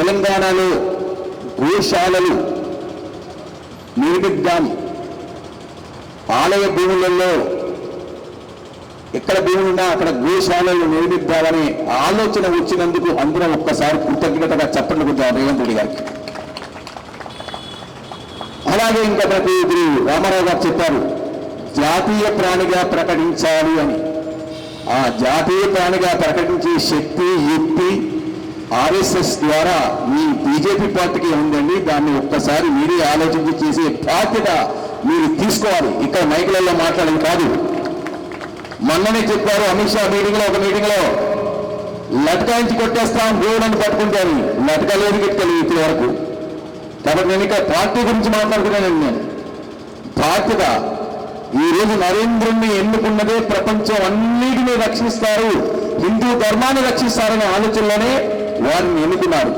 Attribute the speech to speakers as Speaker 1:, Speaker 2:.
Speaker 1: తెలంగాణలో గోశాలలు నిర్మిద్దాం, ఆలయ భూములలో ఎక్కడ భూములున్నా అక్కడ గోశాలలు నిర్మిద్దామనే ఆలోచన వచ్చినందుకు అందరం ఒక్కసారి కృతజ్ఞతగా చప్పట్లు కొట్టారు రేవంత్ రెడ్డి గారికి. అలాగే ఇంకా ప్రతి రామారావు గారు చెప్పారు జాతీయ ప్రాణిగా ప్రకటించాలి అని. ఆ జాతీయ ప్రాణిగా ప్రకటించే శక్తి యుక్తి ఆర్ఎస్ఎస్ ద్వారా మీ బీజేపీ పార్టీకి ఉందండి. దాన్ని ఒక్కసారి మీరే ఆలోచించి చేసే బాధ్యత మీరు తీసుకోవాలి. ఇక్కడ మైకులలో మాట్లాడేది కాదు. మొన్ననే చెప్పారు అమిత్ షా మీటింగ్లో, ఒక మీటింగ్లో లటకాయించి కొట్టేస్తాం గోడని పట్టుకుంటారు. లటకలేదు గిట్టలేదు ఇప్పటి వరకు. కాబట్టి నేను ఇక్కడ పార్టీ గురించి మాట్లాడుతున్నానండి. నేను బాధ్యత ఈరోజు నరేంద్రుణ్ణి ఎన్నుకున్నదే ప్రపంచం అన్నిటినీ రక్షిస్తారు, హిందూ ధర్మాన్ని రక్షిస్తారనే ఆలోచనలోనే వారిని ఎన్నుకున్నారు.